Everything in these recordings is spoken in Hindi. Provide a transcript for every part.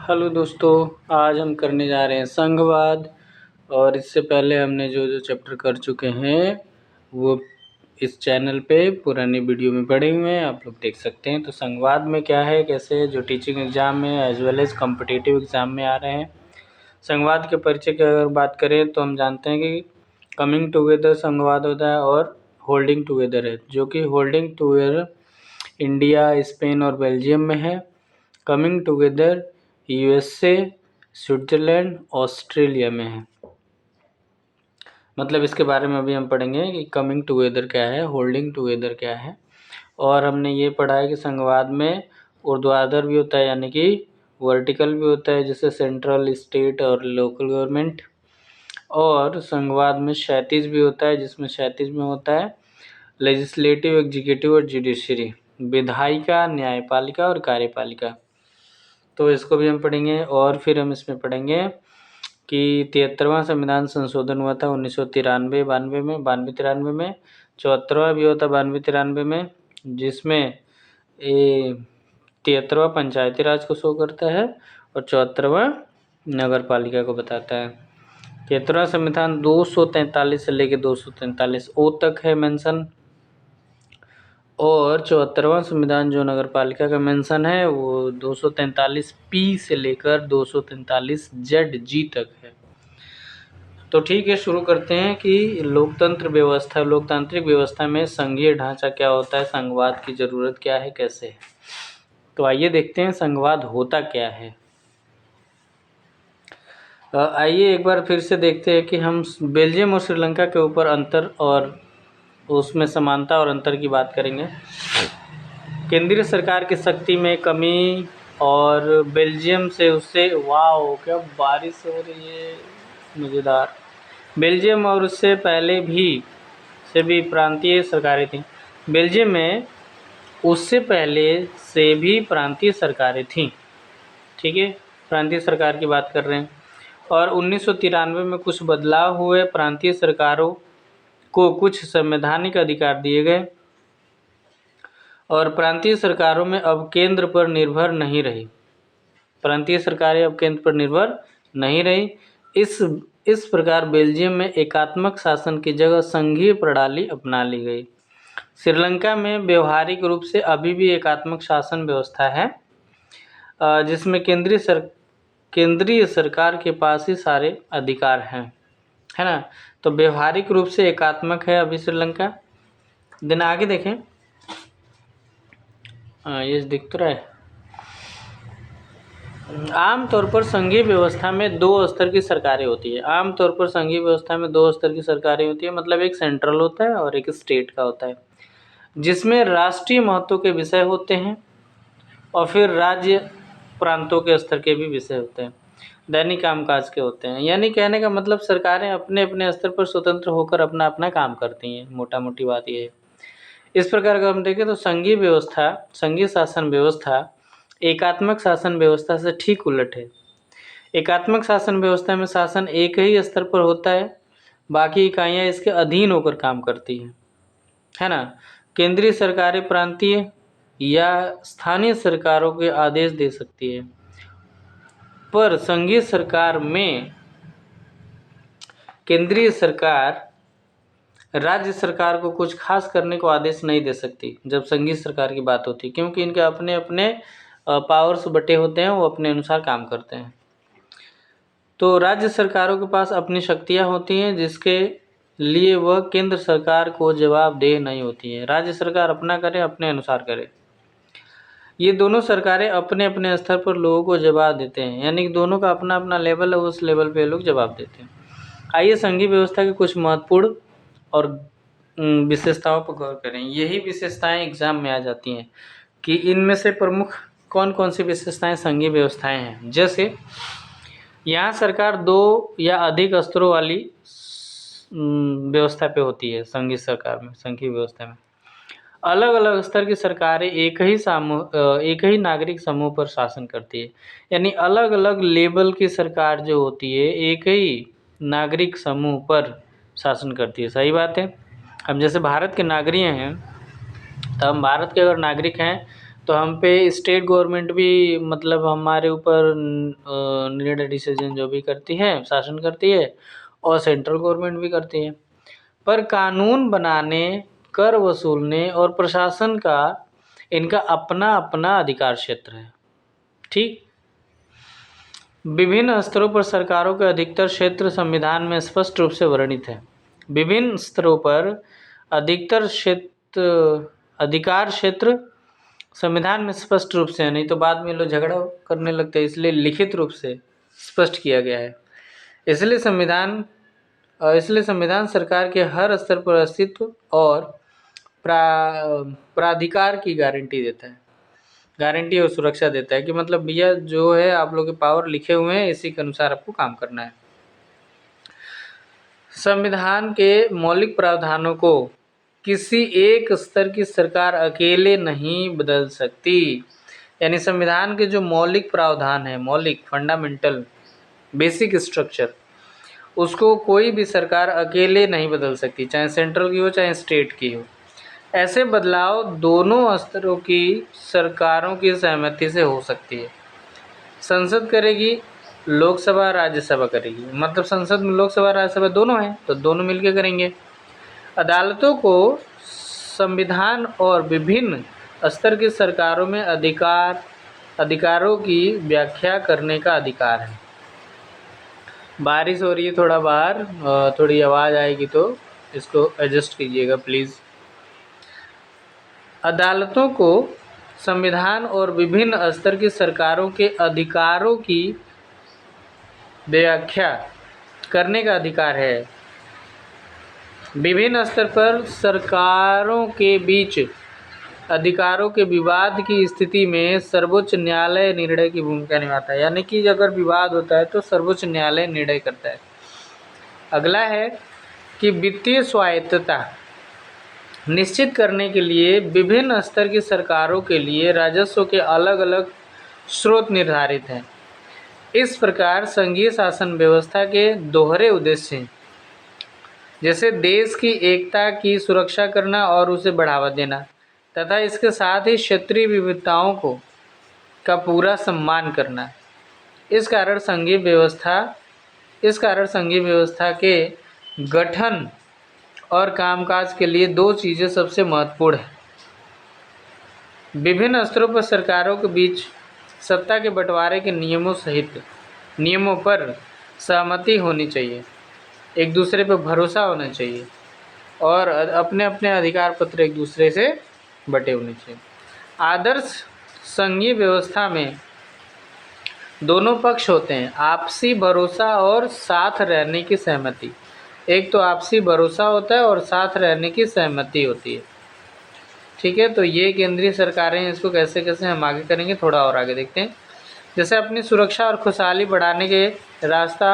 हेलो दोस्तों, आज हम करने जा रहे हैं संघवाद। और इससे पहले हमने जो जो चैप्टर कर चुके हैं वो इस चैनल पे पुरानी वीडियो में पड़े हुए हैं, आप लोग देख सकते हैं। तो संघवाद में क्या है, कैसे जो टीचिंग एग्ज़ाम में as well as competitive exam में आ रहे हैं। संघवाद के परिचय की अगर बात करें तो हम जानते हैं कि कमिंग टुगेदर संघवाद होता है और होल्डिंग टुगेदर है, जो कि होल्डिंग टुगेदर इंडिया, स्पेन और बेल्जियम में है। Coming together USA, Switzerland, Australia में है। मतलब इसके बारे में अभी हम पढ़ेंगे कि कमिंग टुगेदर क्या है, होल्डिंग टुगेदर क्या है। और हमने ये पढ़ा है कि संघवाद में ऊर्ध्वाधर भी होता है, यानी कि वर्टिकल भी होता है, जैसे सेंट्रल, स्टेट और लोकल गवर्नमेंट। और संघवाद में क्षैतिज भी होता है, जिसमें क्षैतिज में होता है लेजिस्लेटिव, एग्जीक्यूटिव और जुडिशरी, विधायिका, न्यायपालिका और कार्यपालिका। तो इसको भी हम पढ़ेंगे। और फिर हम इसमें पढ़ेंगे कि 73वां संविधान संशोधन हुआ था 1993-92 में, 92-93 में। 74वां भी हुआ था 92-93 में, जिसमें ये 73वां पंचायती राज को शो करता है और 74वां नगर पालिका को बताता है। 73वां संविधान 243 से लेकर 243 ओ तक है मेंशन, और 74वां संविधान जो नगर पालिका का मेंशन है वो 243 पी से लेकर 243 जेड जी तक है। तो ठीक है, शुरू करते हैं कि लोकतांत्रिक व्यवस्था में संघीय ढांचा क्या होता है, संघवाद की ज़रूरत क्या है, कैसे है। तो आइए देखते हैं संघवाद होता क्या है। आइए एक बार फिर से देखते हैं कि हम बेल्जियम और श्रीलंका के ऊपर अंतर और उसमें समानता और अंतर की बात करेंगे। केंद्रीय सरकार की शक्ति में कमी और बेल्जियम से उससे, वाह क्या बारिश हो रही है, मज़ेदार। बेल्जियम और उससे पहले भी प्रांतीय सरकारें थीं। बेल्जियम में उससे पहले से भी प्रांतीय सरकारें थीं, ठीक है, प्रांतीय सरकार की बात कर रहे हैं। और 1993 में कुछ बदलाव हुए, प्रांतीय सरकारों को कुछ संवैधानिक अधिकार दिए गए और प्रांतीय सरकारों में अब केंद्र पर निर्भर नहीं रही। प्रांतीय सरकारें अब केंद्र पर निर्भर नहीं रही। इस प्रकार बेल्जियम में एकात्मक शासन की जगह संघीय प्रणाली अपना ली गई। श्रीलंका में व्यवहारिक रूप से अभी भी एकात्मक शासन व्यवस्था है, जिसमें केंद्रीय सरकार के पास ही सारे अधिकार हैं, है ना। तो व्यवहारिक रूप से एकात्मक है अभी श्रीलंका। दिन आगे देखें, ये दिख तो रहा है। आमतौर पर संघीय व्यवस्था में दो स्तर की सरकारें होती है। आमतौर पर संघीय व्यवस्था में दो स्तर की सरकारें होती है, मतलब एक सेंट्रल होता है और एक स्टेट का होता है, जिसमें राष्ट्रीय महत्व के विषय होते हैं और फिर राज्य प्रांतों के स्तर के भी विषय होते हैं, दैनिक कामकाज के होते हैं। यानी कहने का मतलब सरकारें अपने अपने स्तर पर स्वतंत्र होकर अपना अपना काम करती हैं, मोटा मोटी बात ये है। इस प्रकार अगर हम देखें तो संघीय शासन व्यवस्था एकात्मक शासन व्यवस्था से ठीक उलट है। एकात्मक शासन व्यवस्था में शासन एक ही स्तर पर होता है, बाकी इकाइयाँ इसके अधीन होकर काम करती हैं, है ना। केंद्रीय सरकारें प्रांतीय या स्थानीय सरकारों के आदेश दे सकती है, पर संघीय सरकार में केंद्रीय सरकार राज्य सरकार को कुछ खास करने को आदेश नहीं दे सकती जब संघीय सरकार की बात होती है, क्योंकि इनके अपने अपने पावर्स बटे होते हैं, वो अपने अनुसार काम करते हैं। तो राज्य सरकारों के पास अपनी शक्तियां होती हैं, जिसके लिए वह केंद्र सरकार को जवाबदेह नहीं होती है। राज्य सरकार अपना करे, अपने अनुसार करे। ये दोनों सरकारें अपने अपने स्तर पर लोगों को जवाब देते हैं, यानी कि दोनों का अपना अपना लेवल है, उस लेवल पे लोग जवाब देते हैं। आइए संघीय व्यवस्था के कुछ महत्वपूर्ण और विशेषताओं पर गौर करें। यही विशेषताएं एग्जाम में आ जाती हैं कि इनमें से प्रमुख कौन कौन सी विशेषताएं संघीय व्यवस्थाएं हैं। जैसे यहाँ सरकार दो या अधिक स्तरों वाली व्यवस्था पे होती है। संघीय सरकार में, संघीय व्यवस्था में अलग अलग स्तर की सरकारें एक ही नागरिक समूह पर शासन करती है, यानी अलग अलग लेवल की सरकार जो होती है एक ही नागरिक समूह पर शासन करती है। सही बात है। अब जैसे भारत के नागरिक हैं, तो हम भारत के अगर नागरिक हैं तो हम पे स्टेट गवर्नमेंट भी मतलब हमारे ऊपर निर्णय डिसीजन जो भी करती है, शासन करती है, और सेंट्रल गवर्नमेंट भी करती है। पर कानून बनाने, कर वसूलने और प्रशासन का इनका अपना अपना अधिकार क्षेत्र है। ठीक, विभिन्न स्तरों पर सरकारों के अधिकतर क्षेत्र संविधान में स्पष्ट रूप से वर्णित है। विभिन्न स्तरों पर अधिकतर अधिकार क्षेत्र संविधान में स्पष्ट रूप से है, नहीं तो बाद में लोग झगड़ा करने लगते हैं, इसलिए लिखित रूप से स्पष्ट किया गया है। इसलिए संविधान सरकार के हर स्तर पर अस्तित्व और प्राधिकार की गारंटी देता है, गारंटी और सुरक्षा देता है कि मतलब भैया जो है आप लोग के पावर लिखे हुए हैं, इसी के अनुसार आपको काम करना है। संविधान के मौलिक प्रावधानों को किसी एक स्तर की सरकार अकेले नहीं बदल सकती। यानी संविधान के जो मौलिक प्रावधान है, मौलिक फंडामेंटल बेसिक स्ट्रक्चर, उसको कोई भी सरकार अकेले नहीं बदल सकती, चाहे सेंट्रल की हो चाहे स्टेट की हो। ऐसे बदलाव दोनों स्तरों की सरकारों की सहमति से हो सकती है। संसद करेगी, लोकसभा राज्यसभा करेगी, मतलब संसद में लोकसभा राज्यसभा दोनों हैं तो दोनों मिलकर करेंगे। अदालतों को संविधान और विभिन्न स्तर की सरकारों में अधिकारों की व्याख्या करने का अधिकार है। बारिश हो रही है थोड़ा बाहर, थोड़ी आवाज़ आएगी तो इसको एडजस्ट कीजिएगा प्लीज़। अदालतों को संविधान और विभिन्न स्तर की सरकारों के अधिकारों की व्याख्या करने का अधिकार है। विभिन्न स्तर पर सरकारों के बीच अधिकारों के विवाद की स्थिति में सर्वोच्च न्यायालय निर्णय की भूमिका निभाता है। यानी कि अगर विवाद होता है तो सर्वोच्च न्यायालय निर्णय करता है। अगला है कि वित्तीय स्वायत्तता निश्चित करने के लिए विभिन्न स्तर की सरकारों के लिए राजस्व के अलग अलग स्रोत निर्धारित हैं। इस प्रकार संघीय शासन व्यवस्था के दोहरे उद्देश्य हैं, जैसे देश की एकता की सुरक्षा करना और उसे बढ़ावा देना, तथा इसके साथ ही क्षेत्रीय विविधताओं का पूरा सम्मान करना। इस कारण संघीय व्यवस्था के गठन और कामकाज के लिए दो चीज़ें सबसे महत्वपूर्ण हैं। विभिन्न स्तरों पर सरकारों के बीच सत्ता के बंटवारे के नियमों पर सहमति होनी चाहिए, एक दूसरे पर भरोसा होना चाहिए और अपने अपने अधिकार पत्र एक दूसरे से बटे होने चाहिए। आदर्श संघीय व्यवस्था में दोनों पक्ष होते हैं, आपसी भरोसा और साथ रहने की सहमति। एक तो आपसी भरोसा होता है और साथ रहने की सहमति होती है। ठीक है, तो ये केंद्रीय सरकारें हैं, इसको कैसे कैसे हम आगे करेंगे, थोड़ा और आगे देखते हैं। जैसे अपनी सुरक्षा और खुशहाली बढ़ाने के रास्ता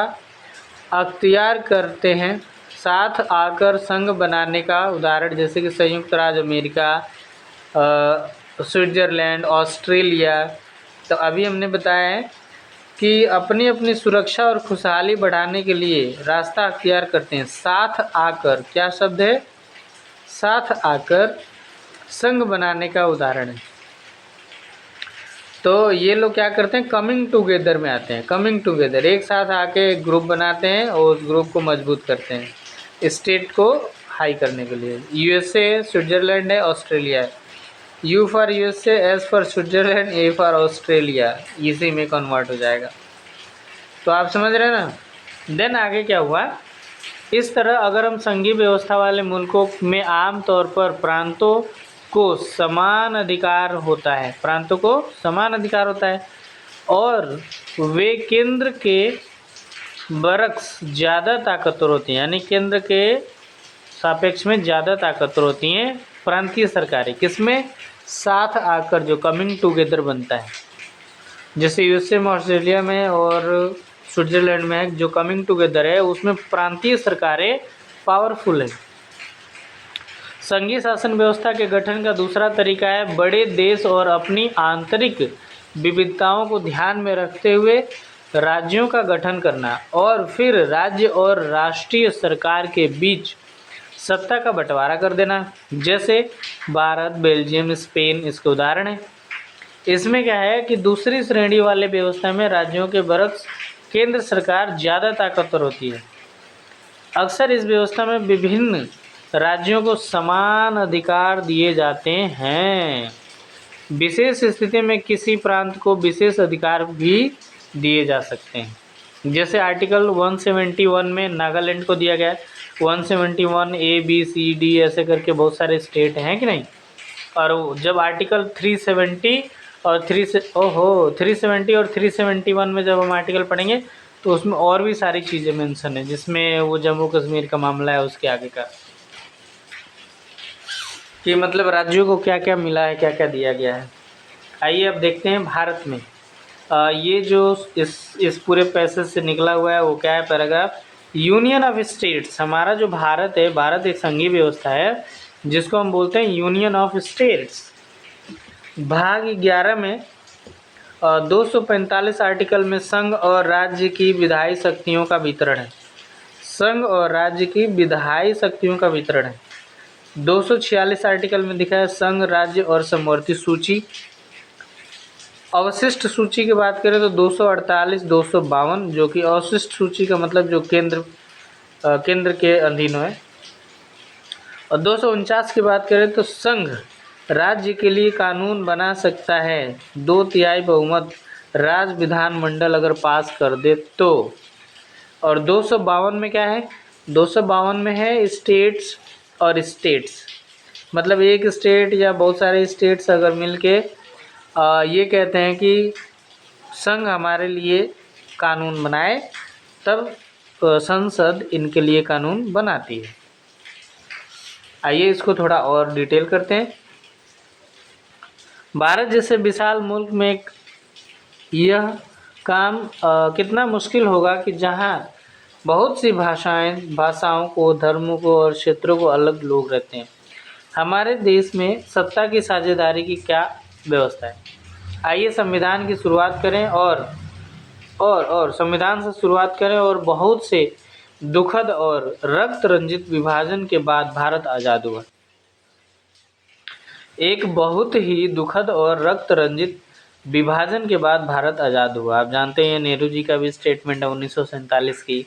अख्तियार करते हैं, साथ आकर संघ बनाने का उदाहरण जैसे कि संयुक्त राज्य अमेरिका, स्विट्ज़रलैंड, ऑस्ट्रेलिया। तो अभी हमने बताया है कि अपनी अपनी सुरक्षा और खुशहाली बढ़ाने के लिए रास्ता अख्तियार करते हैं, साथ आकर, क्या शब्द है, साथ आकर संघ बनाने का उदाहरण है। तो ये लोग क्या करते हैं, कमिंग टुगेदर में आते हैं। कमिंग टुगेदर, एक साथ आके एक ग्रुप बनाते हैं और उस ग्रुप को मजबूत करते हैं, स्टेट को हाई करने के लिए। यूएसए, स्विट्ज़रलैंड है, ऑस्ट्रेलिया है। You for USA, S for Switzerland, A for Australia, इसी में कन्वर्ट हो जाएगा। तो आप समझ रहे हैं ना। देन आगे क्या हुआ, इस तरह अगर हम संघीय व्यवस्था वाले मुल्कों में आम तौर पर प्रांतों को समान अधिकार होता है, और वे केंद्र के बरक्स ज़्यादा ताकतवर होती हैं, यानी केंद्र के सापेक्ष में ज़्यादा ताकतवर होती हैं प्रांतीय सरकारें। किसमें, साथ आकर जो कमिंग टुगेदर बनता है, जैसे यूएसए में, ऑस्ट्रेलिया में और स्विट्ज़रलैंड में जो कमिंग टुगेदर है उसमें प्रांतीय सरकारें पावरफुल है। संघीय शासन व्यवस्था के गठन का दूसरा तरीका है बड़े देश और अपनी आंतरिक विविधताओं को ध्यान में रखते हुए राज्यों का गठन करना और फिर राज्य और राष्ट्रीय सरकार के बीच सत्ता का बंटवारा कर देना। जैसे भारत, बेल्जियम, स्पेन इसके उदाहरण हैं। इसमें क्या है कि दूसरी श्रेणी वाले व्यवस्था में राज्यों के बरक्स केंद्र सरकार ज़्यादा ताकतवर होती है। अक्सर इस व्यवस्था में विभिन्न राज्यों को समान अधिकार दिए जाते हैं। विशेष स्थिति में किसी प्रांत को विशेष अधिकार भी दिए जा सकते हैं। जैसे आर्टिकल 171 में नागालैंड को दिया गया है। 171 A B C D ऐसे करके बहुत सारे स्टेट हैं कि नहीं। और जब आर्टिकल 370 और 370 और 371 में जब हम आर्टिकल पढ़ेंगे तो उसमें और भी सारी चीज़ें मेंशन है, जिसमें वो जम्मू कश्मीर का मामला है उसके आगे का, कि मतलब राज्यों को क्या क्या मिला है, क्या क्या दिया गया है। आइए अब देखते हैं भारत में ये जो इस पूरे पैसेज से निकला हुआ है वो क्या है। Paragraph, union of states. हमारा जो भारत है, भारत एक संघीय व्यवस्था है जिसको हम बोलते हैं यूनियन ऑफ स्टेट्स। भाग 11 में 245 आर्टिकल में संघ और राज्य की विधायी शक्तियों का वितरण है। संघ और राज्य की विधायी शक्तियों का वितरण है। 246 आर्टिकल में दिखा है संघ, राज्य और समवर्ती सूची। अवशिष्ट सूची की बात करें तो 248, 252 जो कि अवशिष्ट सूची का मतलब जो केंद्र के अधीन है। और 249 की बात करें तो संघ राज्य के लिए कानून बना सकता है 2/3 बहुमत राज्य विधानमंडल अगर पास कर दे तो। और 252 में क्या है, 252 में है स्टेट्स और स्टेट्स, मतलब एक स्टेट या बहुत सारे स्टेट्स अगर मिलके ये कहते हैं कि संघ हमारे लिए कानून बनाए, तब संसद इनके लिए कानून बनाती है। आइए इसको थोड़ा और डिटेल करते हैं। भारत जैसे विशाल मुल्क में यह काम कितना मुश्किल होगा कि जहां बहुत सी भाषाओं को, धर्मों को और क्षेत्रों को अलग लोग रहते हैं। हमारे देश में सत्ता की साझेदारी की क्या व्यवस्था है। आइए संविधान की शुरुआत करें और संविधान से शुरुआत करें और बहुत से दुखद और रक्त रंजित विभाजन के बाद भारत आज़ाद हुआ। एक बहुत ही दुखद और रक्त रंजित विभाजन के बाद भारत आज़ाद हुआ। आप जानते हैं नेहरू जी का भी स्टेटमेंट है 1947 की,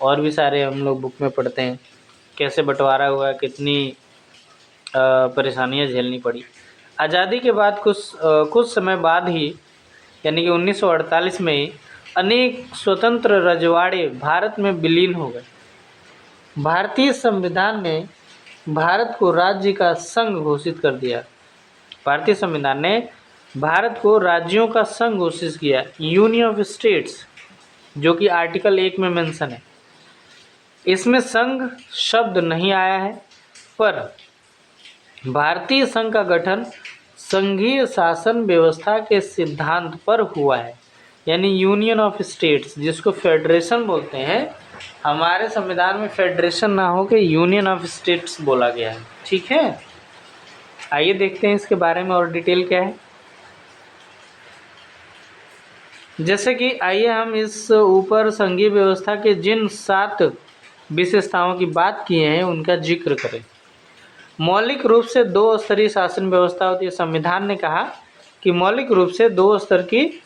और भी सारे हम लोग बुक में पढ़ते हैं कैसे बंटवारा हुआ, कितनी परेशानियां झेलनी पड़ी। आज़ादी के बाद कुछ समय बाद ही यानी कि 1948 में अनेक स्वतंत्र रजवाड़े भारत में विलीन हो गए। भारतीय संविधान ने भारत को राज्य का संघ घोषित कर दिया। भारतीय संविधान ने भारत को राज्यों का संघ घोषित किया, यूनियन ऑफ स्टेट्स, जो कि आर्टिकल 1 में मेंशन है। इसमें संघ शब्द नहीं आया है, पर भारतीय संघ का गठन संघीय शासन व्यवस्था के सिद्धांत पर हुआ है, यानी यूनियन ऑफ स्टेट्स, जिसको फेडरेशन बोलते हैं। हमारे संविधान में फेडरेशन ना हो के यूनियन ऑफ स्टेट्स बोला गया है, ठीक है। आइए देखते हैं इसके बारे में और डिटेल क्या है। जैसे कि आइए हम इस ऊपर संघीय व्यवस्था के जिन 7 विशेषताओं की बात किए हैं उनका जिक्र करें। मौलिक रूप से 2 स्तरीय शासन व्यवस्था होती है। संविधान ने कहा कि मौलिक रूप से 2 स्तर की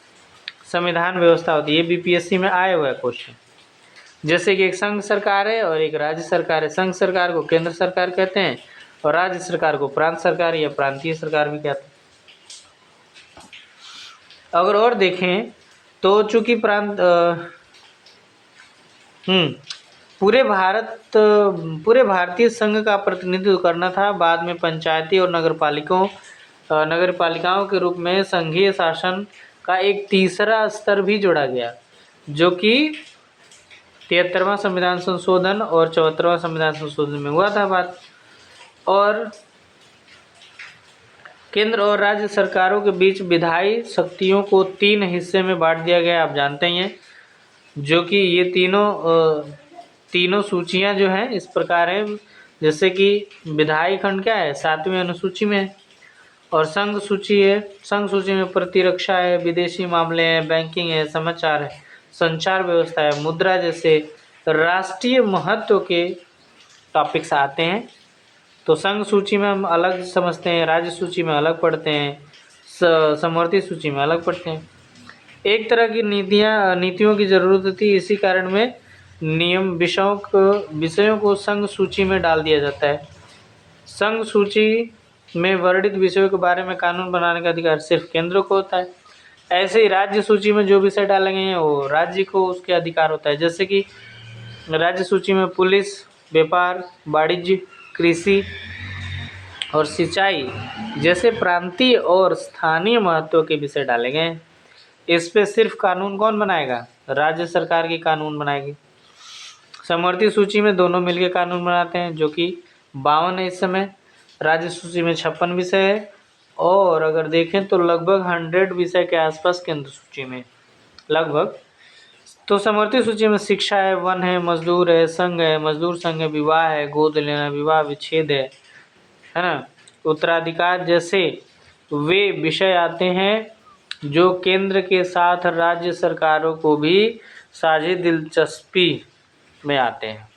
संविधान व्यवस्था होती है। बीपीएससी में आया हुआ है क्वेश्चन। जैसे कि एक संघ सरकार है और एक राज्य सरकार है। संघ सरकार को केंद्र सरकार कहते हैं और राज्य सरकार को प्रांत सरकार या प्रांतीय सरकार भी कहते हैं। अगर और देखें तो चूंकि पूरे भारतीय संघ का प्रतिनिधित्व करना था, बाद में पंचायती और नगरपालिकाओं के रूप में संघीय शासन का एक तीसरा स्तर भी जोड़ा गया, जो कि 73वां संविधान संशोधन और 74वां संविधान संशोधन में हुआ था बात। और केंद्र और राज्य सरकारों के बीच विधायी शक्तियों को 3 हिस्से में बांट दिया गया, आप जानते ही हैं, जो कि ये तीनों सूचियां जो हैं इस प्रकार हैं। जैसे कि विधायी खंड क्या है, 7वीं अनुसूची में है, और संघ सूची है। संघ सूची में प्रतिरक्षा है, विदेशी मामले हैं, बैंकिंग है, समाचार है, संचार व्यवस्था है, मुद्रा जैसे राष्ट्रीय महत्व के टॉपिक्स आते हैं। तो संघ सूची में हम अलग समझते हैं, राज्य सूची में अलग पढ़ते हैं, समवर्ती सूची में अलग पढ़ते हैं। एक तरह की नीतियों की जरूरत थी, इसी कारण में नियम विषयों को संघ सूची में डाल दिया जाता है। संघ सूची में वर्णित विषयों के बारे में कानून बनाने का अधिकार सिर्फ केंद्र को होता है। ऐसे ही राज्य सूची में जो विषय डाले गए हैं वो राज्य को उसके अधिकार होता है। जैसे कि राज्य सूची में पुलिस, व्यापार, वाणिज्य, कृषि और सिंचाई जैसे प्रांतीय और स्थानीय महत्व के विषय डाले गए हैं। इस पे सिर्फ कानून कौन बनाएगा? राज्य सरकार की कानून बनाएगी। समवर्ती सूची में दोनों मिलकर कानून बनाते हैं, जो कि 52 है इस समय। राज्य सूची में 56 विषय है और अगर देखें तो लगभग 100 विषय के आसपास केंद्र सूची में लगभग। तो समवर्ती सूची में शिक्षा है, वन है, मजदूर है, संघ है, मजदूर संघ है, विवाह है, गोद लेना, विवाह विच्छेद है ना, उत्तराधिकार जैसे वे विषय आते हैं जो केंद्र के साथ राज्य सरकारों को भी साझी दिलचस्पी में आते हैं।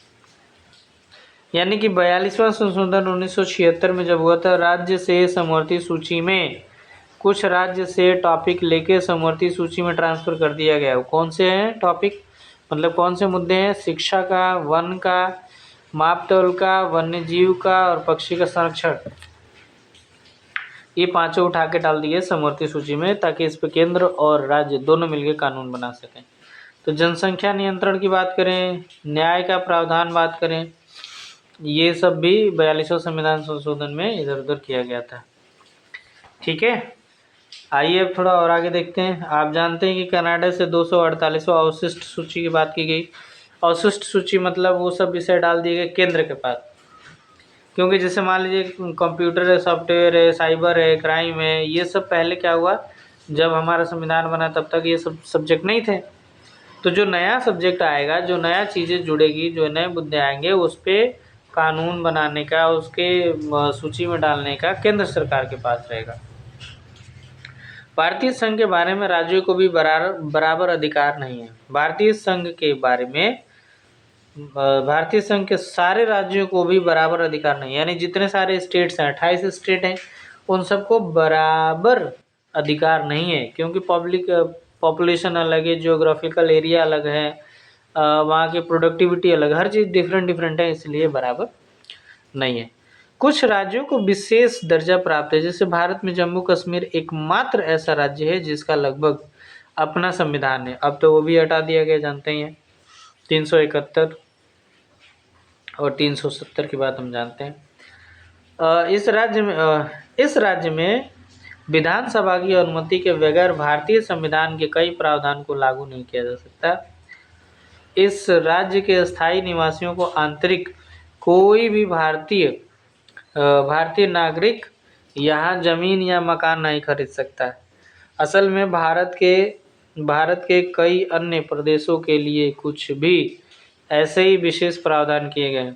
यानी कि 42वां संशोधन 1976 में जब हुआ था, राज्य से समवर्ती सूची में कुछ राज्य से टॉपिक लेके समवर्ती सूची में ट्रांसफर कर दिया गया। कौन से हैं टॉपिक, मतलब कौन से मुद्दे हैं? शिक्षा का, वन का, मापतौल का, वन्य जीव का और पक्षी का संरक्षण। ये पांचों उठा के डाल दिए समवर्ती सूची में, ताकि इस पे केंद्र और राज्य दोनों मिलकर कानून बना सकें। तो जनसंख्या नियंत्रण की बात करें, न्याय का प्रावधान बात करें, ये सब भी 42वां संविधान संशोधन में इधर उधर किया गया था। ठीक है, आइए अब थोड़ा और आगे देखते हैं। आप जानते हैं कि कनाडा से 248वां अवशिष्ट सूची की बात की गई। अवशिष्ट सूची मतलब वो सब विषय डाल दिए गए केंद्र के पास, क्योंकि जैसे मान लीजिए कंप्यूटर है, सॉफ्टवेयर है, साइबर है, क्राइम है, ये सब पहले क्या हुआ, जब हमारा संविधान बना तब तक ये सब सब्जेक्ट नहीं थे। तो जो नया सब्जेक्ट आएगा, जो नया चीज़ें जुड़ेगी, जो नए मुद्दे आएंगे, उस पर कानून बनाने का, उसके सूची में डालने का केंद्र सरकार के पास रहेगा। भारतीय संघ के बारे में राज्यों को भी बराबर अधिकार नहीं है। भारतीय संघ के बारे में भारतीय संघ के सारे राज्यों को भी बराबर अधिकार नहीं है। यानी जितने सारे स्टेट्स हैं, 28 स्टेट हैं, उन सबको बराबर अधिकार नहीं है, क्योंकि पॉपुलेशन अलग है, जियोग्राफिकल एरिया अलग है, वहाँ की प्रोडक्टिविटी अलग, हर चीज़ डिफरेंट है, इसलिए बराबर नहीं है। कुछ राज्यों को विशेष दर्जा प्राप्त है, जैसे भारत में जम्मू कश्मीर एकमात्र ऐसा राज्य है जिसका लगभग अपना संविधान है। अब तो वो भी हटा दिया गया, जानते ही हैं। 371 और 370 की बात हम जानते हैं। इस राज्य में विधानसभा की अनुमति के बगैर भारतीय संविधान के कई प्रावधान को लागू नहीं किया जा सकता। इस राज्य के स्थायी निवासियों को आंतरिक कोई भी भारतीय नागरिक यहाँ जमीन या मकान नहीं खरीद सकता है। असल में भारत के कई अन्य प्रदेशों के लिए कुछ भी ऐसे ही विशेष प्रावधान किए गए।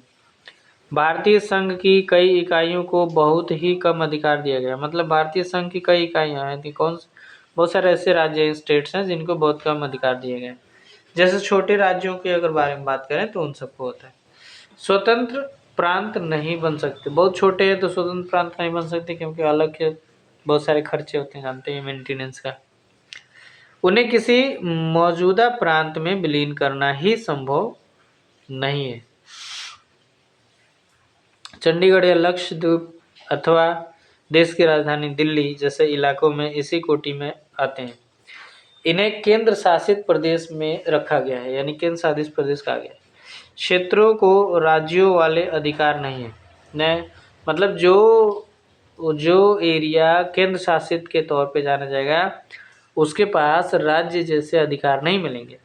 भारतीय संघ की कई इकाइयों को बहुत ही कम अधिकार दिया गया। मतलब भारतीय संघ की कई इकाइयाँ हैं, बहुत सारे ऐसे राज्य हैं, स्टेट्स हैं, जिनको बहुत कम अधिकार दिए गए। जैसे छोटे राज्यों के अगर बारे में बात करें तो उन सबको होता है। स्वतंत्र प्रांत नहीं बन सकते, बहुत छोटे हैं तो स्वतंत्र प्रांत नहीं बन सकते, क्योंकि अलग के बहुत सारे खर्चे होते हैं, जानते हैं, मेंटेनेंस का। उन्हें किसी मौजूदा प्रांत में विलीन करना ही संभव नहीं है। चंडीगढ़ या लक्षद्वीप अथवा देश की राजधानी दिल्ली जैसे इलाकों में इसी कोटि में आते हैं। इन्हें केंद्र शासित प्रदेश में रखा गया है, यानी केंद्र शासित प्रदेश कहा गया है। क्षेत्रों को राज्यों वाले अधिकार नहीं है, न मतलब जो एरिया केंद्र शासित के तौर पे जाना जाएगा, उसके पास राज्य जैसे अधिकार नहीं मिलेंगे।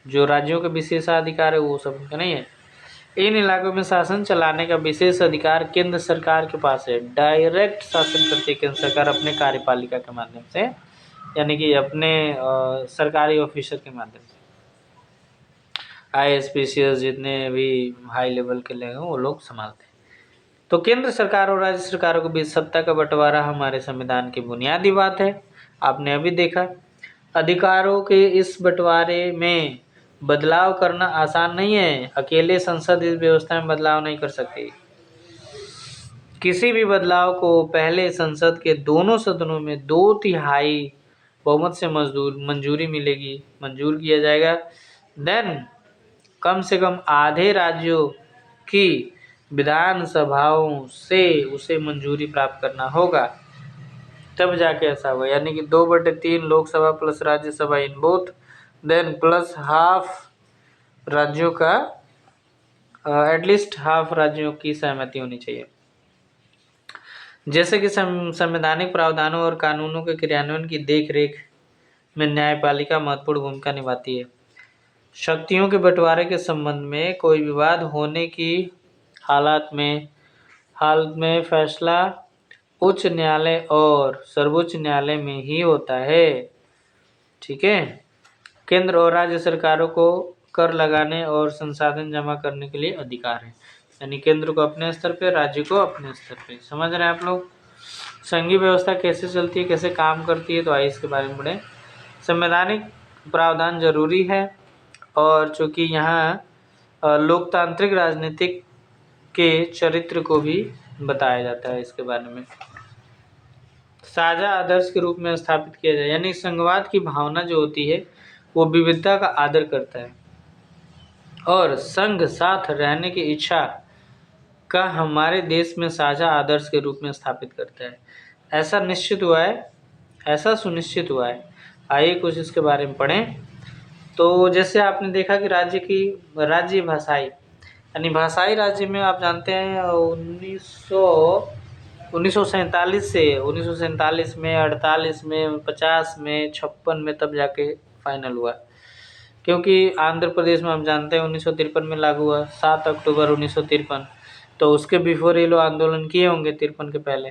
जो राज्यों के विशेषाधिकार है वो सब उनका नहीं है। इन इलाकों में शासन चलाने का विशेष अधिकार केंद्र सरकार के पास है। डायरेक्ट शासन करती है केंद्र सरकार अपने कार्यपालिका के माध्यम से, यानी कि अपने सरकारी ऑफिसर के माध्यम से। IAS PCS जितने भी हाई लेवल के लोग हैं वो लोग संभालते हैं। तो केंद्र सरकार और राज्य सरकारों के बीच सत्ता का बंटवारा हमारे संविधान की बुनियादी बात है। आपने अभी देखा, अधिकारों के इस बंटवारे में बदलाव करना आसान नहीं है। अकेले संसद इस व्यवस्था में बदलाव नहीं कर सकती। किसी भी बदलाव को पहले संसद के दोनों सदनों में 2/3 बहुमत से मंजूरी मिलेगी, मंजूर किया जाएगा। देन कम से कम आधे राज्यों की विधानसभाओं से उसे मंजूरी प्राप्त करना होगा, तब जाके ऐसा होगा। यानी कि 2/3 Lok Sabha plus Rajya Sabha in both, then plus half राज्यों का, एटलीस्ट हाफ राज्यों की सहमति होनी चाहिए। जैसे कि संवैधानिक प्रावधानों और कानूनों के क्रियान्वयन की देखरेख में न्यायपालिका महत्वपूर्ण भूमिका निभाती है। शक्तियों के बंटवारे के संबंध में कोई विवाद होने की हालत में फैसला उच्च न्यायालय और सर्वोच्च न्यायालय में ही होता है। ठीक है। केंद्र और राज्य सरकारों को कर लगाने और संसाधन जमा करने के लिए अधिकार है। यानी केंद्र को अपने स्तर पे, राज्य को अपने स्तर पे। समझ रहे हैं आप लोग? संघीय व्यवस्था कैसे चलती है, कैसे काम करती है, तो आइए इसके बारे में पढ़ें। संवैधानिक प्रावधान जरूरी है, और चूंकि यहाँ लोकतांत्रिक राजनीतिक के चरित्र को भी बताया जाता है इसके बारे में। साझा आदर्श के रूप में स्थापित किया जाए, यानी संघवाद की भावना जो होती है वो विविधता का आदर करता है और संघ साथ रहने की इच्छा का हमारे देश में साझा आदर्श के रूप में स्थापित करता है। ऐसा सुनिश्चित हुआ है। आइए कुछ इसके बारे में पढ़ें। तो जैसे आपने देखा कि राज्य भाषाई, यानी भाषाई राज्य में आप जानते हैं 1947 से 1947 में, 48 में, 50 में, 56 में तब जाके फाइनल हुआ। क्योंकि आंध्र प्रदेश में हम जानते हैं 1953 में लागू हुआ, 7 अक्टूबर 1953। तो उसके बिफोर ये लोग आंदोलन किए होंगे 53 के पहले।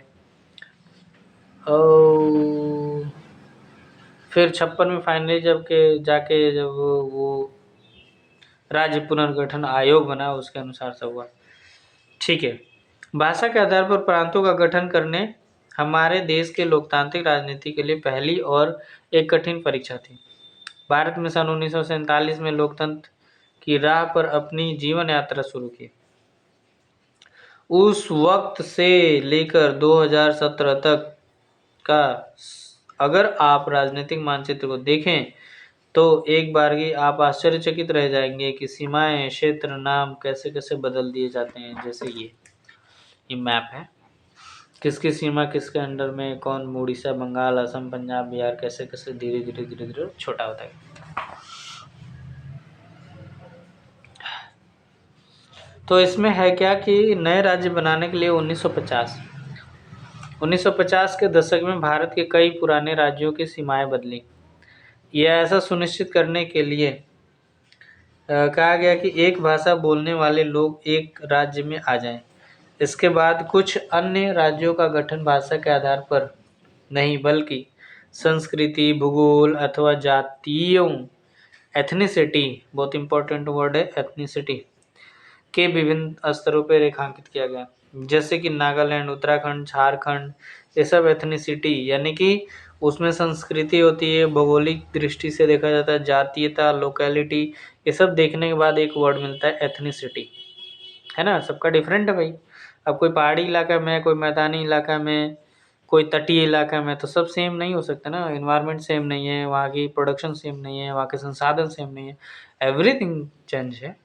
और फिर 56 में फाइनली जब वो राज्य पुनर्गठन आयोग बना, उसके अनुसार सब हुआ। ठीक है। भाषा के आधार पर प्रांतों का गठन करने हमारे देश के लोकतांत्रिक राजनीति के लिए पहली और एक कठिन परीक्षा थी। भारत में सन 1947 में लोकतंत्र की राह पर अपनी जीवन यात्रा शुरू की। उस वक्त से लेकर 2017 तक का अगर आप राजनीतिक मानचित्र को देखें तो एक बारगी आप आश्चर्यचकित रह जाएंगे कि सीमाएं, क्षेत्र, नाम कैसे कैसे बदल दिए जाते हैं। जैसे ये मैप है, किसकी सीमा किसके अंडर में, कौन उड़ीसा, बंगाल, असम, पंजाब, बिहार, कैसे कैसे धीरे धीरे छोटा होता है। तो इसमें है क्या कि नए राज्य बनाने के लिए 1950 के दशक में भारत के कई पुराने राज्यों की सीमाएं बदली। यह ऐसा सुनिश्चित करने के लिए कहा गया कि एक भाषा बोलने वाले लोग एक राज्य में आ जाएं। इसके बाद कुछ अन्य राज्यों का गठन भाषा के आधार पर नहीं, बल्कि संस्कृति, भूगोल अथवा जातियों, एथनिसिटी, बहुत इंपॉर्टेंट वर्ड है एथनिसिटी, के विभिन्न स्तरों पर रेखांकित किया गया। जैसे कि नागालैंड, उत्तराखंड, झारखंड, ये सब एथनिसिटी, यानी कि उसमें संस्कृति होती है, भौगोलिक दृष्टि से देखा जाता है, जातीयता, लोकेलिटी, ये सब देखने के बाद एक वर्ड मिलता है एथनिसिटी, है ना। सबका डिफरेंट है भाई। अब कोई पहाड़ी इलाका में, कोई मैदानी इलाका में, कोई तटीय इलाका में, तो सब सेम नहीं हो सकता ना। इन्वायरमेंट सेम नहीं है, वहाँ की प्रोडक्शन सेम नहीं है, वहाँ के संसाधन सेम नहीं है, एवरीथिंग चेंज है।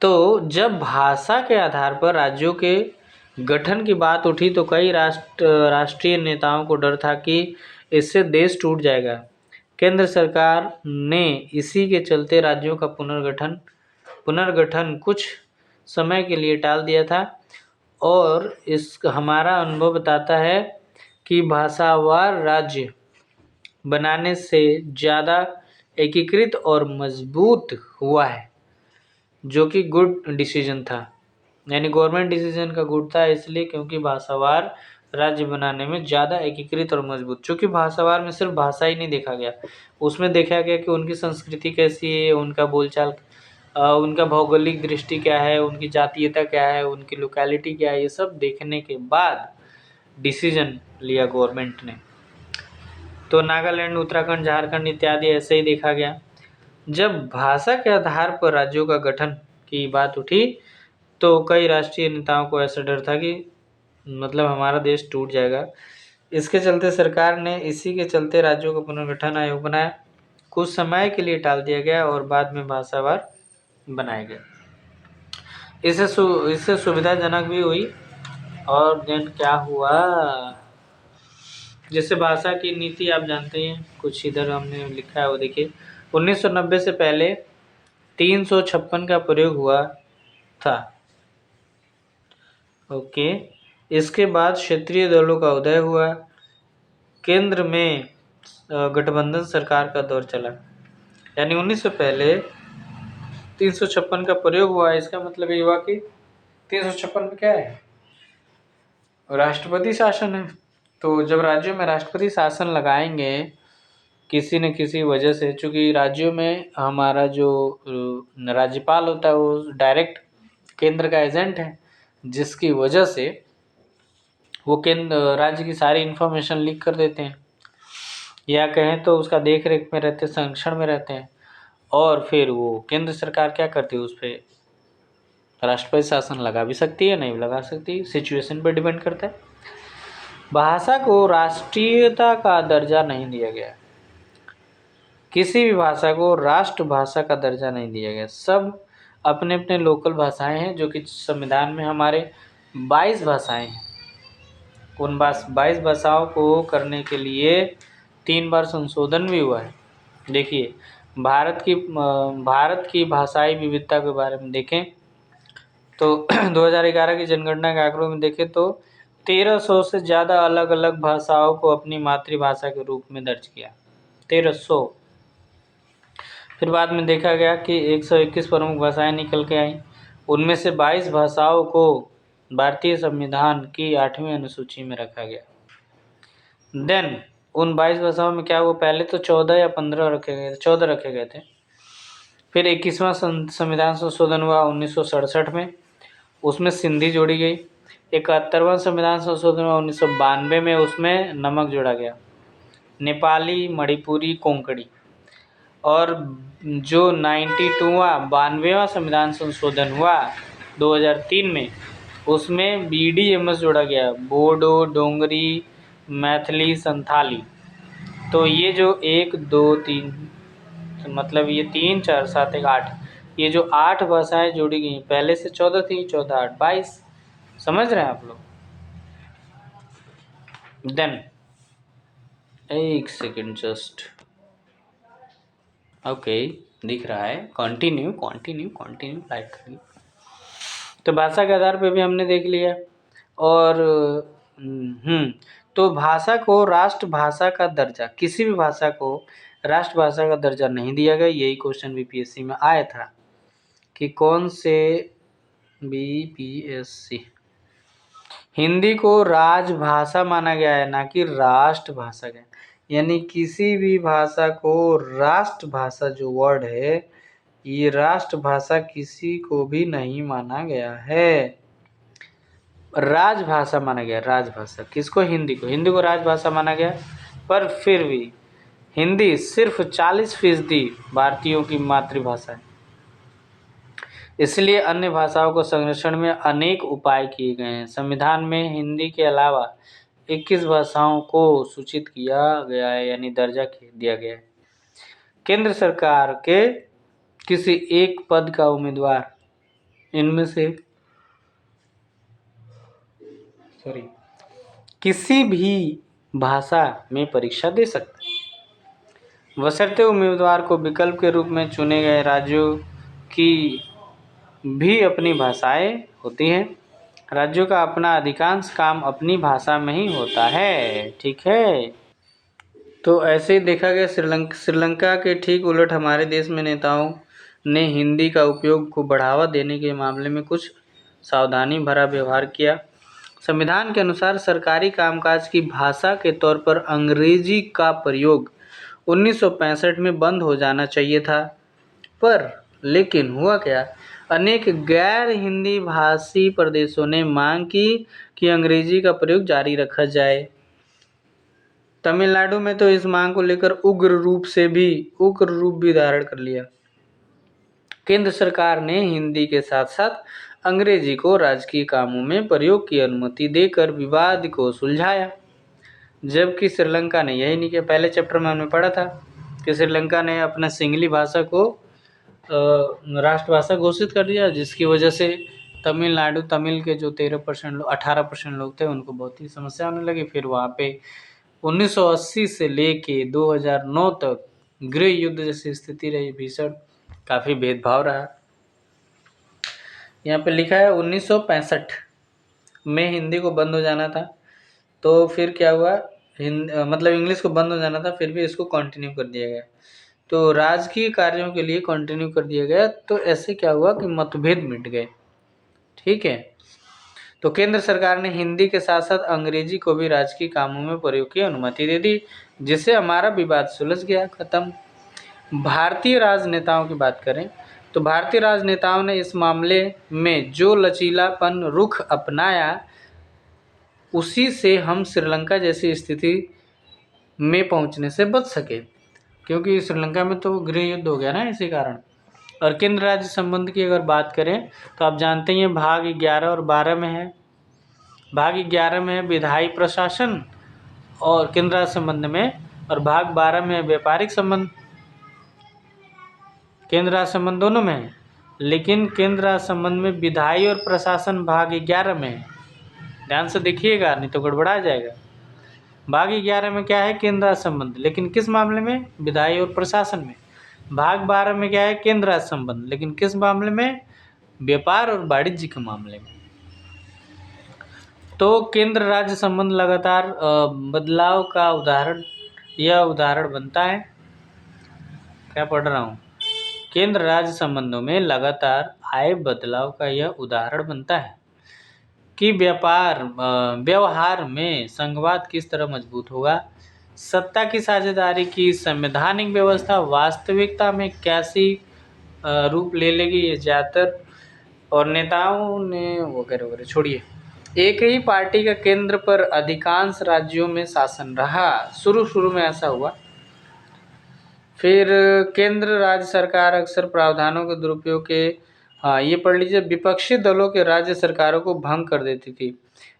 तो जब भाषा के आधार पर राज्यों के गठन की बात उठी तो कई राष्ट्रीय नेताओं को डर था कि इससे देश टूट जाएगा। केंद्र सरकार ने इसी के चलते राज्यों का पुनर्गठन कुछ समय के लिए टाल दिया था। और हमारा अनुभव बताता है कि भाषावार राज्य बनाने से ज़्यादा एकीकृत और मजबूत हुआ है, जो कि गुड डिसीजन था। यानी गवर्नमेंट डिसीजन का गुड था, इसलिए क्योंकि भाषावार राज्य बनाने में ज़्यादा एकीकृत और मजबूत। चूँकि भाषावार में सिर्फ भाषा ही नहीं देखा गया, उसमें देखा गया कि उनकी संस्कृति कैसी है, उनका बोलचाल, उनका भौगोलिक दृष्टि क्या है, उनकी जातीयता क्या है, उनकी लोकेलिटी क्या है, ये सब देखने के बाद डिसीजन लिया गवर्नमेंट ने। तो नागालैंड, उत्तराखंड, झारखंड इत्यादि ऐसे ही देखा गया। जब भाषा के आधार पर राज्यों का गठन की बात उठी तो कई राष्ट्रीय नेताओं को ऐसा डर था कि मतलब हमारा देश टूट जाएगा। इसके चलते सरकार ने इसी के चलते राज्यों का पुनर्गठन आयोग बनाया। कुछ समय के लिए टाल दिया गया और बाद में भाषावार बनाया गया। इससे सुविधाजनक भी हुई। और देन क्या हुआ, जैसे भाषा की नीति आप जानते हैं, कुछ इधर हमने लिखा है वो देखिए। 1990 से पहले 356 का प्रयोग हुआ था। ओके, इसके बाद क्षेत्रीय दलों का उदय हुआ। केंद्र में गठबंधन सरकार का दौर चला। यानी 19 से पहले 356 का प्रयोग हुआ। इसका मतलब ये हुआ कि 356 में क्या है, राष्ट्रपति शासन है। तो जब राज्यों में राष्ट्रपति शासन लगाएंगे किसी न किसी वजह से, चूँकि राज्यों में हमारा जो राज्यपाल होता है वो डायरेक्ट केंद्र का एजेंट है, जिसकी वजह से वो केंद्र राज्य की सारी इन्फॉर्मेशन लीक कर देते हैं, या कहें तो उसका देख रेख में रहते, संरक्षण में रहते हैं। और फिर वो केंद्र सरकार क्या करती है, उस पर राष्ट्रपति शासन लगा भी सकती है, नहीं भी लगा सकती, सिचुएशन पर डिपेंड करता है। भाषा को राष्ट्रीयता का दर्जा नहीं दिया गया। किसी भी भाषा को राष्ट्रभाषा का दर्जा नहीं दिया गया। सब अपने अपने लोकल भाषाएं हैं, जो कि संविधान में हमारे 22 भाषाएं हैं। उन 22 भाषाओं को करने के लिए 3 बार संशोधन भी हुआ है। देखिए, भारत की भाषाई विविधता के बारे में देखें तो 2011 की जनगणना के आंकड़ों में देखें तो 1300 से ज़्यादा अलग अलग भाषाओं को अपनी मातृभाषा के रूप में दर्ज किया। 1300। फिर बाद में देखा गया कि 121 प्रमुख भाषाएं निकल के आईं। उनमें से 22 भाषाओं को भारतीय संविधान की 8वीं अनुसूची में रखा गया। देन उन 22 भाषाओं में क्या हुआ, पहले तो 14 या 15 रखे गए थे, 14 रखे गए थे। फिर 21वां संविधान संशोधन हुआ 1967 में, उसमें सिंधी जोड़ी गई। 71वां संविधान संशोधन हुआ 1992 में, उसमें नमक जोड़ा गया, नेपाली, मणिपुरी, कोंकणी। और जो 92वां संविधान संशोधन हुआ 2003 में, उसमें BDMS जोड़ा गया, बोडो, डोंगरी, मैथिली, संथाली। तो ये जो 1, 2, 3 मतलब ये 3, 4, 7, 1, 8, ये जो 8 भाषाएं जोड़ी गई, पहले से 14 थी, 14, 8, 22। समझ रहे हैं आप लोग? देन एक सेकेंड जस्ट, ओके, दिख रहा है, कंटिन्यू लाइक करिए। तो भाषा के आधार पे भी हमने देख लिया। और तो भाषा को राष्ट्रभाषा का दर्जा, किसी भी भाषा को राष्ट्रभाषा का दर्जा नहीं दिया गया। यही क्वेश्चन BPSC में आया था कि कौन से BPSC, हिंदी को राजभाषा माना गया है, ना कि राष्ट्रभाषा गया। यानी किसी भी भाषा को राष्ट्रभाषा, जो वर्ड है, ये राष्ट्रभाषा किसी को भी नहीं माना गया है, राजभाषा माना गया। राजभाषा किसको? हिंदी को। हिंदी को राजभाषा माना गया, पर फिर भी हिंदी सिर्फ 40% भारतीयों की मातृभाषा है। इसलिए अन्य भाषाओं को संरक्षण में अनेक उपाय किए गए हैं। संविधान में हिंदी के अलावा 21 भाषाओं को सूचित किया गया है, यानी दर्जा दिया गया है। केंद्र सरकार के किसी एक पद का उम्मीदवार इनमें से किसी भी भाषा में परीक्षा दे सकता है, बशर्ते उम्मीदवार को विकल्प के रूप में चुने गए राज्यों की भी अपनी भाषाएं होती हैं। राज्यों का अपना अधिकांश काम अपनी भाषा में ही होता है, ठीक है। तो ऐसे ही देखा गया श्रीलंका के ठीक उलट हमारे देश में नेताओं ने हिंदी का उपयोग को बढ़ावा देने के मामले में कुछ सावधानी भरा व्यवहार किया। संविधान के अनुसार सरकारी कामकाज की भाषा के तौर पर अंग्रेजी का प्रयोग 1965 में बंद हो जाना चाहिए था, पर लेकिन हुआ क्या, अनेक गैर हिंदी भाषी प्रदेशों ने मांग की कि अंग्रेजी का प्रयोग जारी रखा जाए। तमिलनाडु में तो इस मांग को लेकर उग्र रूप भी धारण कर लिया। केंद्र सरकार ने हिंदी के साथ साथ अंग्रेजी को राजकीय कामों में प्रयोग की अनुमति देकर विवाद को सुलझाया, जबकि श्रीलंका ने यही नहीं किया। पहले चैप्टर में हमने पढ़ा था कि श्रीलंका ने अपना सिंगली भाषा को राष्ट्रभाषा घोषित कर दिया, जिसकी वजह से तमिलनाडु तमिल के जो 13% लोग 18% लोग थे उनको बहुत ही समस्या होने लगी। फिर वहाँ पे 1980 से लेके 2009 तक गृह युद्ध जैसी स्थिति रही, भीषण, काफ़ी भेदभाव रहा। यहाँ पे लिखा है 1965 में हिंदी को बंद हो जाना था, तो फिर क्या हुआ, मतलब इंग्लिश को बंद हो जाना था, फिर भी इसको कंटिन्यू कर दिया गया, तो राजकीय कार्यों के लिए कंटिन्यू कर दिया गया। तो ऐसे क्या हुआ कि मतभेद मिट गए। ठीक है, तो केंद्र सरकार ने हिंदी के साथ साथ अंग्रेजी को भी राजकीय कामों में प्रयोग की अनुमति दे दी, जिससे हमारा विवाद सुलझ गया, खत्म। भारतीय राजनेताओं की बात करें तो भारतीय राजनेताओं ने इस मामले में जो लचीलापन रुख अपनाया, उसी से हम श्रीलंका जैसी स्थिति में पहुंचने से बच सके, क्योंकि श्रीलंका में तो गृह युद्ध हो गया ना इसी कारण। और केंद्र राज्य संबंध की अगर बात करें तो आप जानते ही हैं भाग 11 और 12 में है। भाग 11 में है विधायी प्रशासन और केंद्र राज्य संबंध में, और भाग 12 में है व्यापारिक संबंध। केंद्र राज्य संबंध दोनों में है, लेकिन केंद्र राज्य संबंध में विधायी और प्रशासन भाग 11 में है। ध्यान से देखिएगा, नहीं तो गड़बड़ा जाएगा। भाग 11 में क्या है, केंद्र राज्य संबंध, लेकिन किस मामले में, विधायी और प्रशासन में। भाग 12 में क्या है, केंद्र राज्य संबंध, लेकिन किस मामले में, व्यापार और वाणिज्य के मामले में। तो केंद्र राज्य संबंध लगातार बदलाव का उदाहरण बनता है। क्या पढ़ रहा हूँ, केंद्र राज्य संबंधों में लगातार आए बदलाव का यह उदाहरण बनता है कि व्यवहार में संघवाद किस तरह मजबूत होगा, सत्ता की साझेदारी की संवैधानिक व्यवस्था वास्तविकता में कैसी रूप ले लेगी, ये ज़्यादातर और नेताओं ने वगैरह वगैरह छोड़िए। एक ही पार्टी का केंद्र पर अधिकांश राज्यों में शासन रहा, शुरू में ऐसा हुआ। फिर केंद्र राज्य सरकार अक्सर प्रावधानों के दुरुपयोग के, ये पढ़ लीजिए, विपक्षी दलों के राज्य सरकारों को भंग कर देती थी।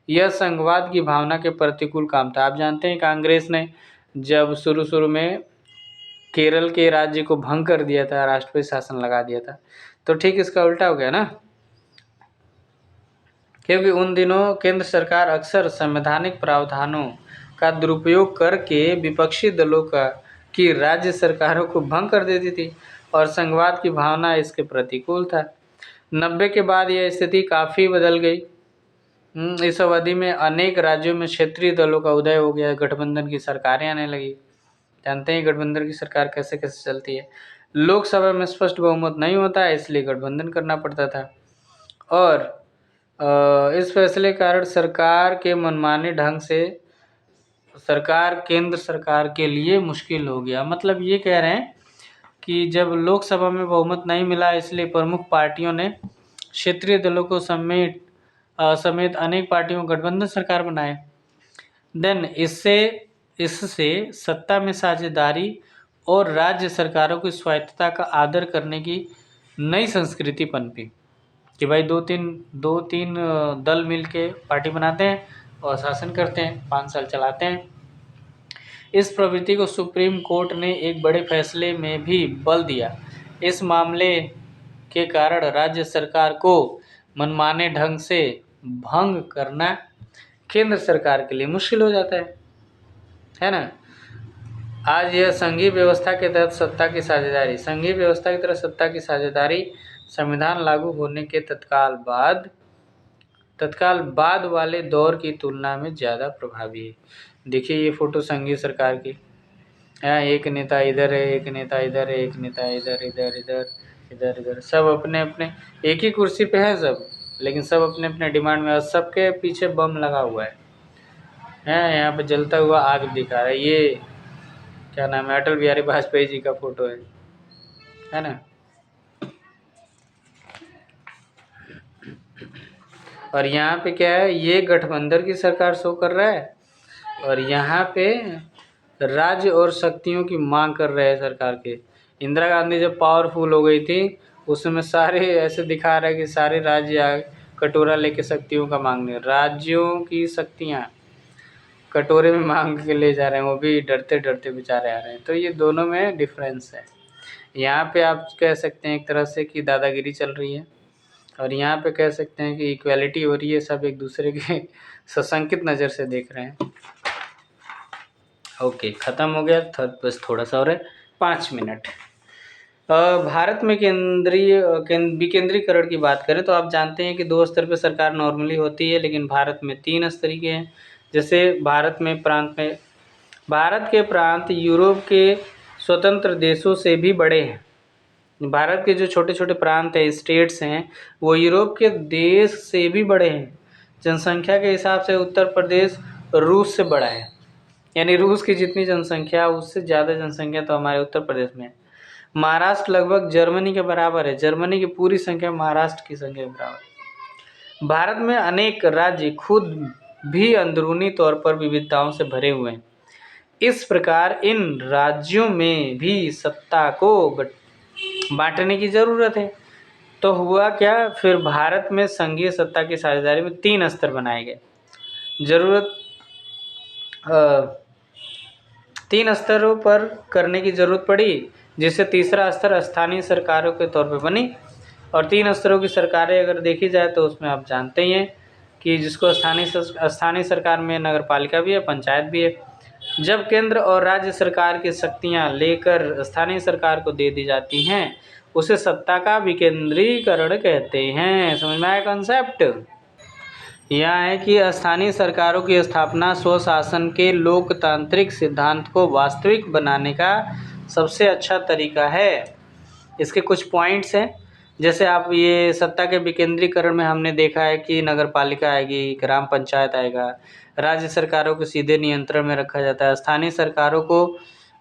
यह संघवाद की भावना के प्रतिकूल काम था। आप जानते हैं कांग्रेस ने जब शुरू में केरल के राज्य को भंग कर दिया था, राष्ट्रपति शासन लगा दिया था, तो ठीक इसका उल्टा हो गया ना, क्योंकि उन दिनों केंद्र सरकार अक्सर संवैधानिक प्रावधानों का दुरुपयोग करके विपक्षी दलों की राज्य सरकारों को भंग कर देती थी और संघवाद की भावना इसके प्रतिकूल था। 90 के बाद यह स्थिति काफ़ी बदल गई। इस अवधि में अनेक राज्यों में क्षेत्रीय दलों का उदय हो गया, गठबंधन की सरकारें आने लगी। जानते हैं गठबंधन की सरकार कैसे कैसे चलती है। लोकसभा में स्पष्ट बहुमत नहीं होता है, इसलिए गठबंधन करना पड़ता था, और इस फैसले के कारण सरकार के मनमाने ढंग से सरकार केंद्र सरकार के लिए मुश्किल हो गया। मतलब ये कह रहे हैं कि जब लोकसभा में बहुमत नहीं मिला, इसलिए प्रमुख पार्टियों ने क्षेत्रीय दलों को समेत अनेक पार्टियों को गठबंधन सरकार बनाए। देन इससे सत्ता में साझेदारी और राज्य सरकारों की स्वायत्तता का आदर करने की नई संस्कृति पनपी कि भाई दो तीन दल मिलके पार्टी बनाते हैं और शासन करते हैं, 5 साल चलाते हैं। इस प्रवृत्ति को सुप्रीम कोर्ट ने एक बड़े फैसले में भी बल दिया। इस मामले के कारण राज्य सरकार को मनमाने ढंग से भंग करना केंद्र सरकार के लिए मुश्किल हो जाता है ना। आज यह संघीय व्यवस्था के तहत सत्ता की साझेदारी संविधान लागू होने के तत्काल बाद वाले दौर की तुलना में ज़्यादा प्रभावी है। देखिए ये फोटो संघीय सरकार की, यहाँ एक नेता इधर है, एक नेता इधर है, एक नेता इधर, सब अपने अपने एक ही कुर्सी पे हैं सब, लेकिन सब अपने अपने डिमांड में, और सबके पीछे बम लगा हुआ है। यहाँ पे जलता हुआ आग दिखा रहा है। ये क्या नाम है, अटल बिहारी वाजपेयी जी का फोटो है ना। और यहाँ पे क्या है, ये गठबंधन की सरकार शो कर रहा है, और यहाँ पे राज्य और शक्तियों की मांग कर रहे हैं सरकार के। इंदिरा गांधी जब पावरफुल हो गई थी, उसमें सारे ऐसे दिखा रहा है कि सारे राज्य कटोरा लेके शक्तियों का मांगने, राज्यों की शक्तियाँ कटोरे में मांग के ले जा रहे हैं, वो भी डरते डरते बेचारे आ रहे हैं। तो ये दोनों में डिफरेंस है। यहाँ पे आप कह सकते हैं एक तरह से कि दादागिरी चल रही है, और यहाँ पे कह सकते हैं कि इक्वालिटी हो रही है, सब एक दूसरे के सशंकित नज़र से देख रहे हैं। ओके, ख़त्म हो गया था, बस थोड़ा सा और है, 5 मिनट। भारत में विकेंद्रीकरण की बात करें तो आप जानते हैं कि 2 स्तर पे सरकार नॉर्मली होती है, लेकिन भारत में 3 स्तरीय के हैं। जैसे भारत के प्रांत यूरोप के स्वतंत्र देशों से भी बड़े हैं। भारत के जो छोटे छोटे प्रांत हैं, स्टेट्स हैं, वो यूरोप के देश से भी बड़े हैं। जनसंख्या के हिसाब से उत्तर प्रदेश रूस से बड़ा है, यानी रूस की जितनी जनसंख्या उससे ज़्यादा जनसंख्या तो हमारे उत्तर प्रदेश में है। महाराष्ट्र लगभग जर्मनी के बराबर है, जर्मनी की पूरी संख्या महाराष्ट्र की संख्या के बराबर है। भारत में अनेक राज्य खुद भी अंदरूनी तौर पर विविधताओं से भरे हुए हैं। इस प्रकार इन राज्यों में भी सत्ता को बांटने की ज़रूरत है। तो हुआ क्या, फिर भारत में संघीय सत्ता की साझेदारी में 3 स्तर बनाए गए। ज़रूरत 3 स्तरों पर करने की ज़रूरत पड़ी, जिससे तीसरा स्तर स्थानीय सरकारों के तौर पे बनी। और 3 स्तरों की सरकारें अगर देखी जाए तो उसमें आप जानते ही हैं कि जिसको स्थानीय सरकार में नगरपालिका भी है, पंचायत भी है। जब केंद्र और राज्य सरकार की शक्तियां लेकर स्थानीय सरकार को दे दी जाती हैं, उसे सत्ता का विकेंद्रीकरण कहते हैं। समझ में आया कॉन्सेप्ट? यह है कि स्थानीय सरकारों की स्थापना स्वशासन के लोकतांत्रिक सिद्धांत को वास्तविक बनाने का सबसे अच्छा तरीका है। इसके कुछ पॉइंट्स हैं, जैसे आप ये सत्ता के विकेंद्रीकरण में हमने देखा है कि नगरपालिका आएगी, ग्राम पंचायत आएगा, राज्य सरकारों को सीधे नियंत्रण में रखा जाता है। स्थानीय सरकारों को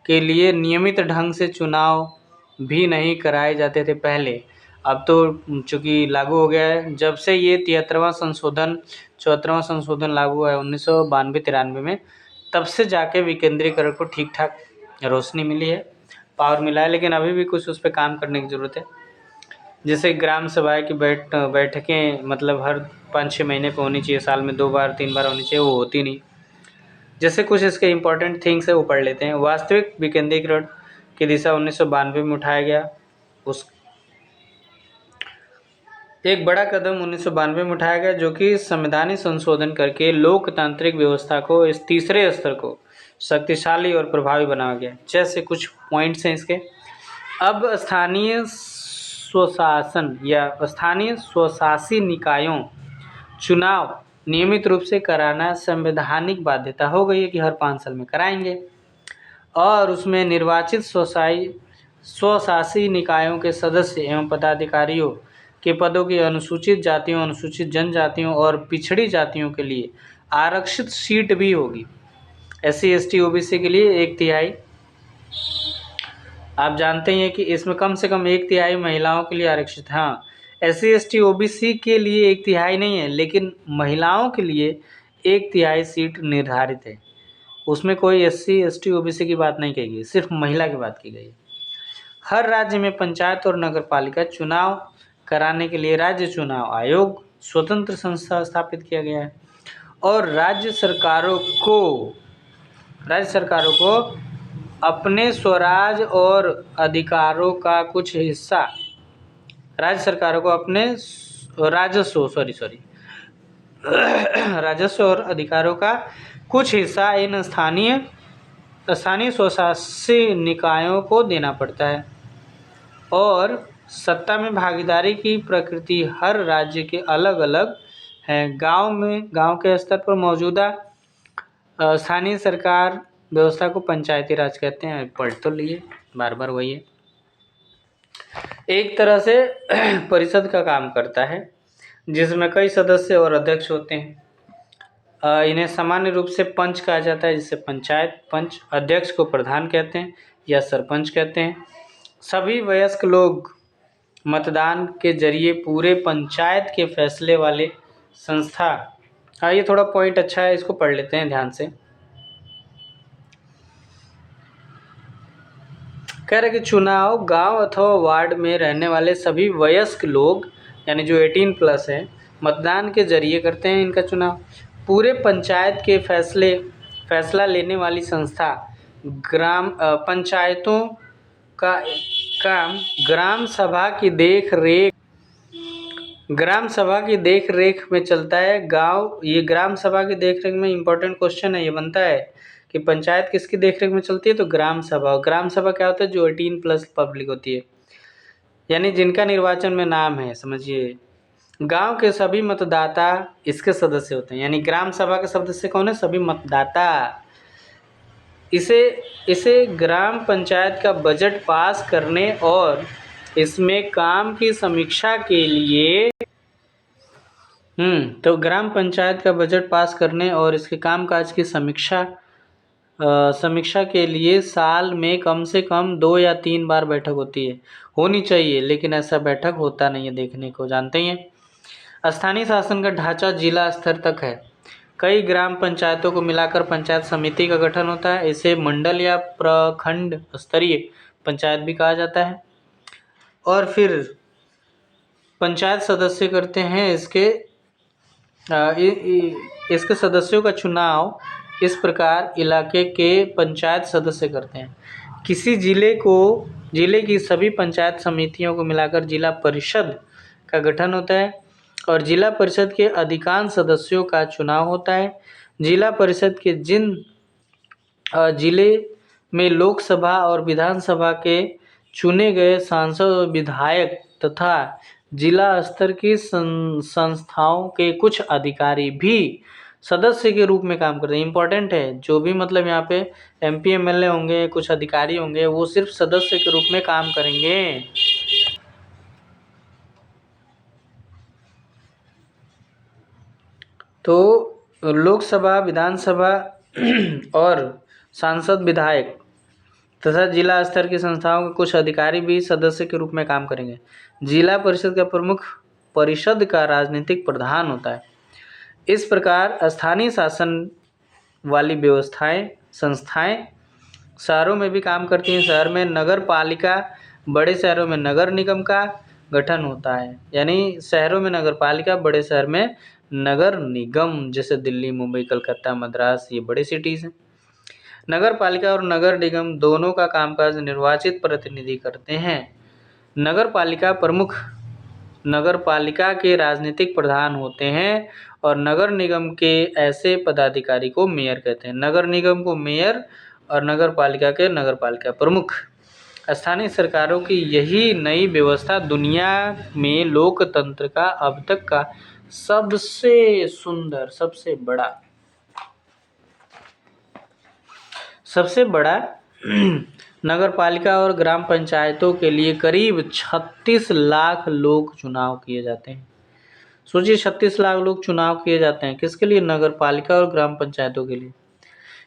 के लिए नियमित ढंग से चुनाव भी नहीं कराए जाते थे पहले, अब तो चूँकि लागू हो गया है। जब से ये 74वां संशोधन लागू हुआ है 1992-93 में, तब से जाके विकेंद्रीकरण को ठीक ठाक रोशनी मिली है, पावर मिला है, लेकिन अभी भी कुछ उस पर काम करने की ज़रूरत है। जैसे ग्राम सभाएँ की बैठकें मतलब हर 5-6 महीने पे होनी चाहिए, साल में 2 बार 3 बार होनी चाहिए, वो होती नहीं। जैसे कुछ इसके इम्पोर्टेंट थिंग्स है वो पढ़ लेते हैं। वास्तविक विकेंद्रीकरण की दिशा 1992 में उठाया गया। उस एक बड़ा कदम 1992 में उठाया गया, जो कि संवैधानिक संशोधन करके लोकतांत्रिक व्यवस्था को इस तीसरे स्तर को शक्तिशाली और प्रभावी बनाया गया। जैसे कुछ पॉइंट्स हैं इसके। अब स्थानीय स्वशासन या स्थानीय स्वशासी निकायों चुनाव नियमित रूप से कराना संवैधानिक बाध्यता हो गई है कि हर 5 साल में कराएंगे। और उसमें निर्वाचित स्वशासी निकायों के सदस्य एवं पदाधिकारियों के पदों की अनुसूचित जातियों, अनुसूचित जनजातियों और पिछड़ी जातियों के लिए आरक्षित सीट भी होगी। SC ST OBC के लिए 1/3। आप जानते हैं कि इसमें कम से कम 1/3 महिलाओं के लिए आरक्षित। हाँ, SC ST OBC के लिए 1/3 नहीं है, लेकिन महिलाओं के लिए 1/3 सीट निर्धारित है। उसमें कोई SC ST OBC की बात नहीं कही गई, सिर्फ महिला की बात की गई है। हर राज्य में पंचायत और नगरपालिका चुनाव कराने के लिए राज्य चुनाव आयोग स्वतंत्र संस्था स्थापित किया गया है। और राज्य सरकारों को अपने स्वराज और अधिकारों का कुछ हिस्सा राजस्व और अधिकारों का कुछ हिस्सा इन स्थानीय स्वशासी निकायों को देना पड़ता है। और सत्ता में भागीदारी की प्रकृति हर राज्य के अलग अलग है। गांव के स्तर पर मौजूदा स्थानीय सरकार व्यवस्था को पंचायती राज कहते हैं। पढ़ तो लिए, बार बार वही है। एक तरह से परिषद का काम करता है, जिसमें कई सदस्य और अध्यक्ष होते हैं। इन्हें सामान्य रूप से पंच कहा जाता है, जिसे पंचायत पंच। अध्यक्ष को प्रधान कहते हैं या सरपंच कहते हैं। सभी वयस्क लोग मतदान के जरिए पूरे पंचायत के फैसले वाले संस्था। हाँ, ये थोड़ा पॉइंट अच्छा है, इसको पढ़ लेते हैं ध्यान से। कह रहे कि चुनाव गांव अथवा वार्ड में रहने वाले सभी वयस्क लोग यानी जो 18 प्लस हैं मतदान के जरिए करते हैं इनका चुनाव। पूरे पंचायत के फैसला लेने वाली संस्था पंचायतों का काम ग्राम सभा की देख रेख में चलता है। ये ग्राम सभा की देख रेख में इम्पोर्टेंट क्वेश्चन है, ये बनता है कि पंचायत किसकी देख रेख में चलती है, तो ग्राम सभा। और ग्राम सभा क्या होता है, जो 18 प्लस पब्लिक होती है, यानी जिनका निर्वाचन में नाम है। समझिए, गांव के सभी मतदाता इसके सदस्य होते हैं, यानी ग्राम सभा के सदस्य कौन है, सभी मतदाता। इसे ग्राम पंचायत का बजट पास करने और इसमें काम की समीक्षा के लिए तो ग्राम पंचायत का बजट पास करने और इसके कामकाज की समीक्षा के लिए साल में कम से कम 2 या 3 बार बैठक होनी चाहिए, लेकिन ऐसा बैठक होता नहीं है, देखने को जानते ही हैं। स्थानीय शासन का ढांचा जिला स्तर तक है। कई ग्राम पंचायतों को मिलाकर पंचायत समिति का गठन होता है। इसे मंडल या प्रखंड स्तरीय पंचायत भी कहा जाता है। और फिर पंचायत सदस्य करते हैं इसके सदस्यों का चुनाव इस प्रकार इलाके के पंचायत सदस्य करते हैं। किसी जिले की सभी पंचायत समितियों को मिलाकर जिला परिषद का गठन होता है और जिला परिषद के अधिकांश सदस्यों का चुनाव होता है। जिला परिषद के जिले में लोकसभा और विधानसभा के चुने गए सांसद और विधायक तथा जिला स्तर की संस्थाओं के कुछ अधिकारी भी सदस्य के रूप में काम करते हैं। इम्पोर्टेंट है, जो भी मतलब यहाँ पे MP MLA होंगे, कुछ अधिकारी होंगे, वो सिर्फ सदस्य के रूप में काम करेंगे। तो लोकसभा, विधानसभा और सांसद, विधायक तथा जिला स्तर की संस्थाओं के कुछ अधिकारी भी सदस्य के रूप में काम करेंगे। जिला परिषद का प्रमुख परिषद का राजनीतिक प्रधान होता है। इस प्रकार स्थानीय शासन वाली संस्थाएं शहरों में भी काम करती हैं। शहर में नगर पालिका, बड़े शहरों में नगर निगम का गठन होता है, यानी शहरों में नगर पालिका, बड़े शहर में नगर निगम, जैसे दिल्ली, मुंबई, कलकत्ता, मद्रास, ये बड़े सिटीज़ हैं। नगर पालिका और नगर निगम दोनों का कामकाज निर्वाचित प्रतिनिधि करते हैं। नगर पालिका प्रमुख नगर पालिका के राजनीतिक प्रधान होते हैं और नगर निगम के ऐसे पदाधिकारी को मेयर कहते हैं। नगर निगम को मेयर और नगर पालिका के नगर पालिका प्रमुख। स्थानीय सरकारों की यही नई व्यवस्था दुनिया में लोकतंत्र का अब तक का सबसे सुंदर, सबसे बड़ा नगर पालिका और ग्राम पंचायतों के लिए करीब 36 लाख लोग चुनाव किए जाते हैं। सोचिए, 36 लाख लोग चुनाव किए जाते हैं, किसके लिए, नगर पालिका और ग्राम पंचायतों के लिए।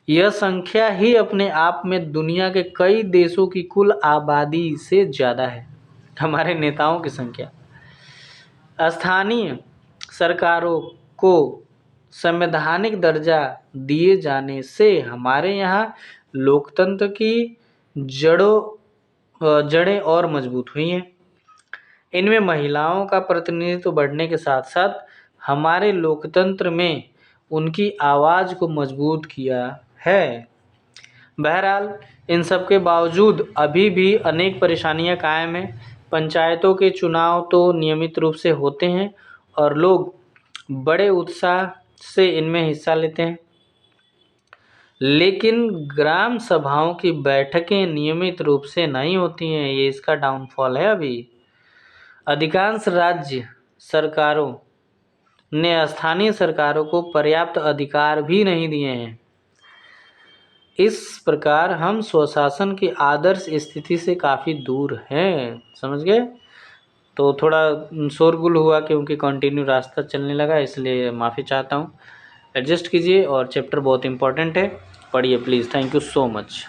यह संख्या ही अपने आप में दुनिया के कई देशों की कुल आबादी से ज़्यादा है, हमारे नेताओं की संख्या। स्थानीय सरकारों को संवैधानिक दर्जा दिए जाने से हमारे यहाँ लोकतंत्र की जड़ें और मजबूत हुई हैं। इनमें महिलाओं का प्रतिनिधित्व बढ़ने के साथ साथ हमारे लोकतंत्र में उनकी आवाज़ को मजबूत किया है। बहरहाल, इन सब के बावजूद अभी भी अनेक परेशानियां कायम हैं। पंचायतों के चुनाव तो नियमित रूप से होते हैं और लोग बड़े उत्साह से इनमें हिस्सा लेते हैं, लेकिन ग्राम सभाओं की बैठकें नियमित रूप से नहीं होती हैं। ये इसका डाउनफॉल है। अभी अधिकांश राज्य सरकारों ने स्थानीय सरकारों को पर्याप्त अधिकार भी नहीं दिए हैं। इस प्रकार हम स्वशासन की आदर्श स्थिति से काफ़ी दूर हैं। समझ गए? तो थोड़ा शोरगुल हुआ क्योंकि कंटिन्यू रास्ता चलने लगा, इसलिए माफ़ी चाहता हूँ। एडजस्ट कीजिए। और चैप्टर बहुत इंपॉर्टेंट है, पढ़िए please. Thank you so much.